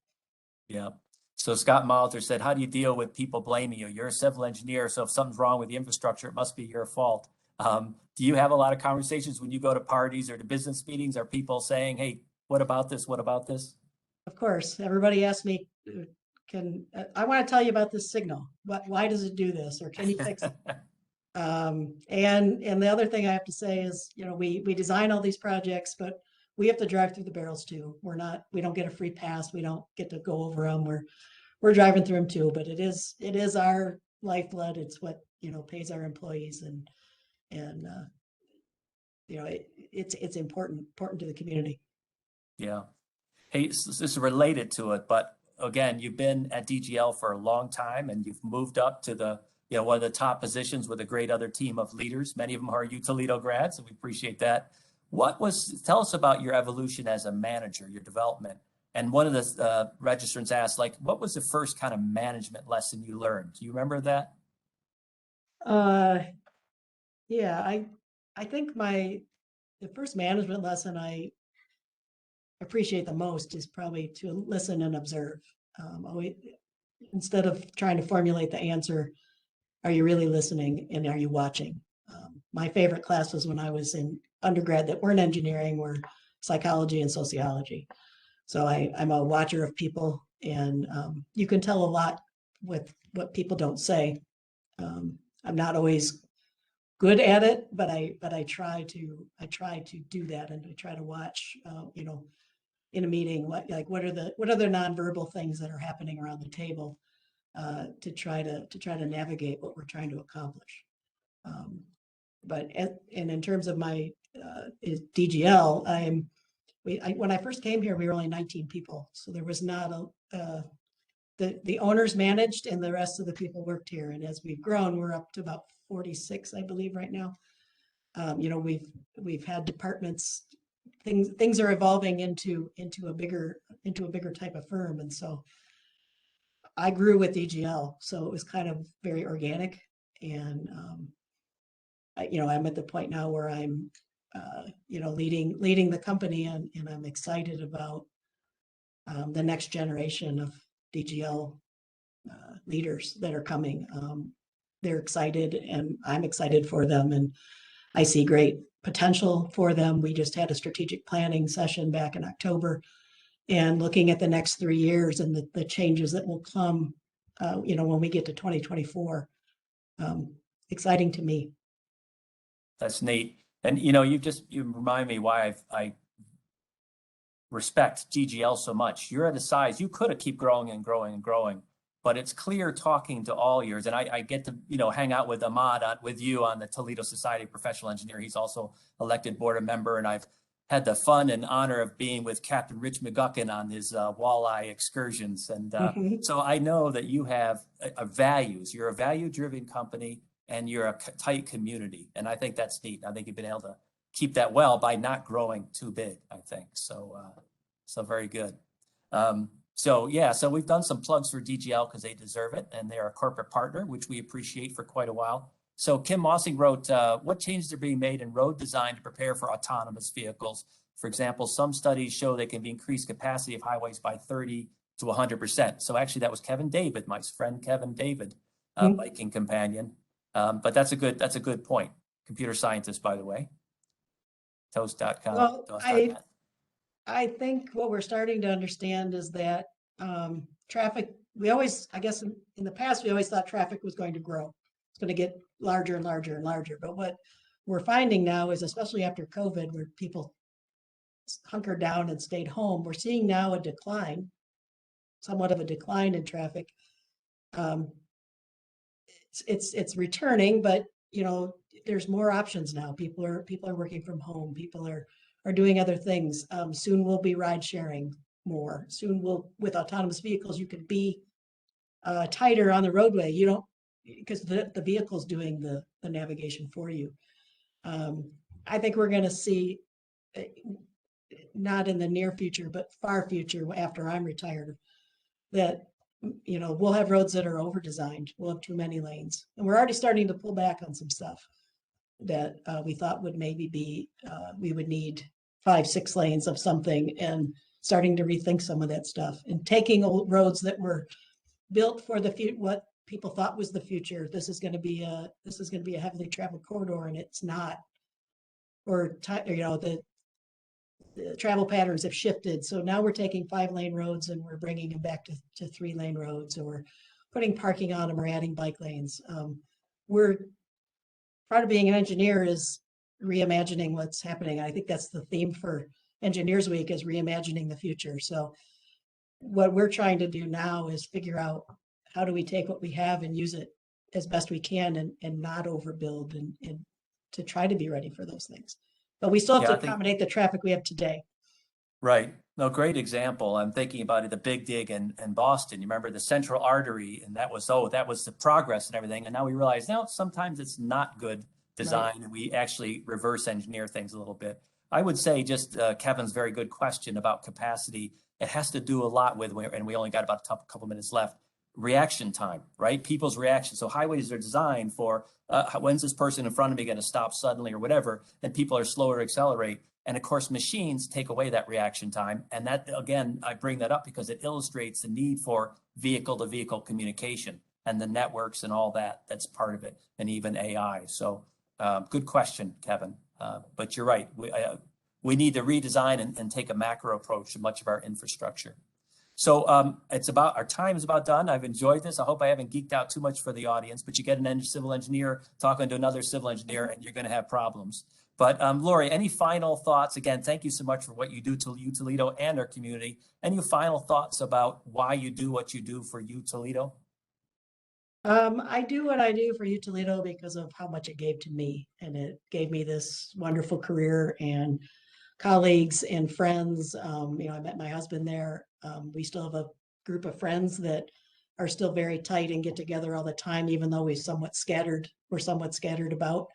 S2: Yeah. So Scott Malter said, how do you deal with people blaming you? You're a civil engineer, so if something's wrong with the infrastructure, it must be your fault. Do you have a lot of conversations when you go to parties or to business meetings? Are people saying, hey, what about this? What about this?
S3: Of course, everybody asks me, I want to tell you about this signal. Why does it do this? Or can you fix it? And the other thing I have to say is, we design all these projects, but we have to drive through the barrels too. We don't get a free pass. We don't get to go over them. We're driving through them too, but it is our lifeblood. It's what, pays our employees, and it's important to the community.
S2: Yeah. Hey, this is related to it, but again, you've been at DGL for a long time and you've moved up to the, one of the top positions with a great other team of leaders. Many of them are UToledo grads, and we appreciate that. Tell us about your evolution as a manager, your development. And one of the registrants asked, what was the first kind of management lesson you learned? Do you remember that?
S3: Yeah, I think the first management lesson I appreciate the most is probably to listen and observe. Instead of trying to formulate the answer, are you really listening and are you watching? My favorite class was when I was in undergrad that weren't engineering, were psychology and sociology. So I'm a watcher of people, and you can tell a lot with what people don't say. I'm not always good at it, but I try to do that, and I try to watch, in a meeting, what are the nonverbal things that are happening around the table, to try to navigate what we're trying to accomplish. And in terms of my DGL, when I first came here, we were only 19 people, so there was not the owners managed and the rest of the people worked here. And as we've grown, we're up to about 46, I believe, right now. We've had departments. Things are evolving into a bigger type of firm, and so I grew with DGL, so it was kind of very organic. And I'm at the point now where I'm leading the company, and I'm excited about the next generation of DGL leaders that are coming. They're excited, and I'm excited for them, and I see great potential for them. We just had a strategic planning session back in October, and looking at the next 3 years and the changes that will come, when we get to 2024. Exciting to me.
S2: That's neat. And, you remind me why I respect DGL so much. You're at a size, you could have keep growing and growing and growing. but it's clear talking to all yours. And I get to, you know, hang out with Ahmad with you on the Toledo Society of Professional Engineer. He's also elected board member, and I've had the fun and honor of being with Captain Rich McGuckin on his walleye excursions. And so I know that you have values. You're a value-driven company, and you're a tight community. And I think that's neat. I think you've been able to keep that well by not growing too big, I think. So, so very good. So yeah, so we've done some plugs for DGL because they deserve it, and they're a corporate partner, which we appreciate for quite a while. So Kim Mossing wrote, what changes are being made in road design to prepare for autonomous vehicles? For example, some studies show they can increase capacity of highways by 30 to 100%. So actually that was Kevin David, my friend Kevin David, biking companion. But that's a good point. Computer scientist, by the way. Toast.com.
S3: Well, I think what we're starting to understand is that traffic, we always, I guess in the past, we always thought traffic was going to grow. It's going to get larger and larger and larger. But what we're finding now is, especially after COVID, where people hunkered down and stayed home, we're seeing now a decline, somewhat of a decline in traffic. It's returning, but you know, there's more options now. People are working from home. People are doing other things. Soon we'll be ride sharing more. Soon with autonomous vehicles, you can be tighter on the roadway. You don't, because the vehicle's doing the navigation for you. I think we're going to see, not in the near future, but far future, after I'm retired, that, you know, we'll have roads that are over-designed. We'll have too many lanes. And we're already starting to pull back on some stuff that we thought would maybe be, we would need 5-6 lanes of something, and starting to rethink some of that stuff and taking old roads that were built for the future, what people thought was the future. This is going to be a heavily traveled corridor, and it's not. Or you know, the travel patterns have shifted. So now we're taking 5-lane roads and we're bringing them back to 3-lane roads, or we're putting parking on them or adding bike lanes. We're part of being an engineer is reimagining what's happening. I think that's the theme for Engineers Week, is reimagining the future. So what we're trying to do now is figure out, how do we take what we have and use it as best we can, and not overbuild, and to try to be ready for those things. But we still have to accommodate the traffic we have today.
S2: Right. No, great example. I'm thinking about it, the Big Dig in Boston. You remember the central artery, and that was the progress and everything. And now we realize now sometimes it's not good design, right, and we actually reverse engineer things a little bit. I would say just Kevin's very good question about capacity. It has to do a lot with, and we only got about a couple minutes left, reaction time, right? People's reaction. So highways are designed for when's this person in front of me going to stop suddenly or whatever, and people are slower to accelerate. And of course, machines take away that reaction time. And that, again, I bring that up because it illustrates the need for vehicle-to-vehicle communication and the networks and all that that's part of it, and even AI. So good question, Kevin. But you're right. We need to redesign and take a macro approach to much of our infrastructure. So our time is about done. I've enjoyed this. I hope I haven't geeked out too much for the audience, but you get a civil engineer talking to another civil engineer, and you're going to have problems. But Laurie, any final thoughts? Again, thank you so much for what you do to UToledo and our community. Any final thoughts about why you do what you do for UToledo?
S3: I do what I do for UToledo because of how much it gave to me, and it gave me this wonderful career and colleagues and friends. You know, I met my husband there. We still have a group of friends that are still very tight and get together all the time, even though we're somewhat scattered about.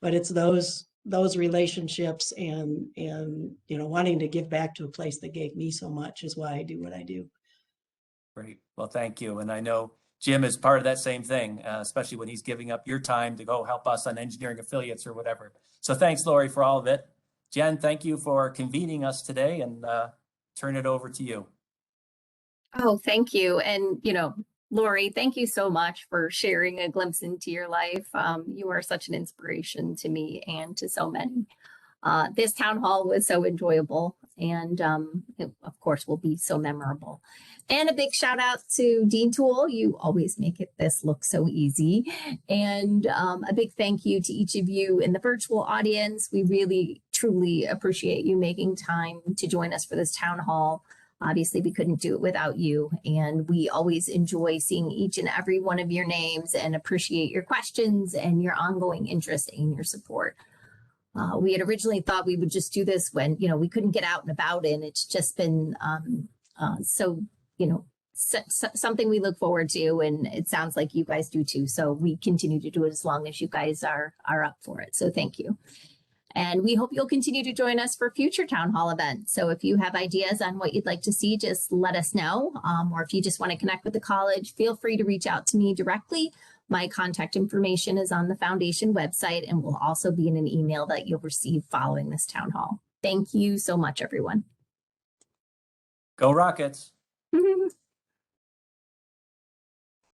S3: But it's those relationships and you know, wanting to give back to a place that gave me so much is why I do what I do.
S2: Great. Well, thank you. And I know Jim is part of that same thing, especially when he's giving up your time to go help us on engineering affiliates or whatever. So thanks, Laurie, for all of it. Jen, thank you for convening us today, and turn it over to you.
S1: Oh, thank you. And, you know, Laurie, thank you so much for sharing a glimpse into your life. You are such an inspiration to me and to so many. This town hall was so enjoyable, and it, of course, will be so memorable. And a big shout out to Dean Toole. You always make this look so easy. And a big thank you to each of you in the virtual audience. We really, truly appreciate you making time to join us for this town hall. Obviously, we couldn't do it without you, and we always enjoy seeing each and every one of your names and appreciate your questions and your ongoing interest and your support. We had originally thought we would just do this when, we couldn't get out and about, and it's just been something we look forward to, and it sounds like you guys do too. So we continue to do it as long as you guys are up for it. So thank you. And we hope you'll continue to join us for future town hall events. So if you have ideas on what you'd like to see, just let us know. Or if you just want to connect with the college, feel free to reach out to me directly. My contact information is on the foundation website and will also be in an email that you'll receive following this town hall. Thank you so much, everyone.
S2: Go Rockets.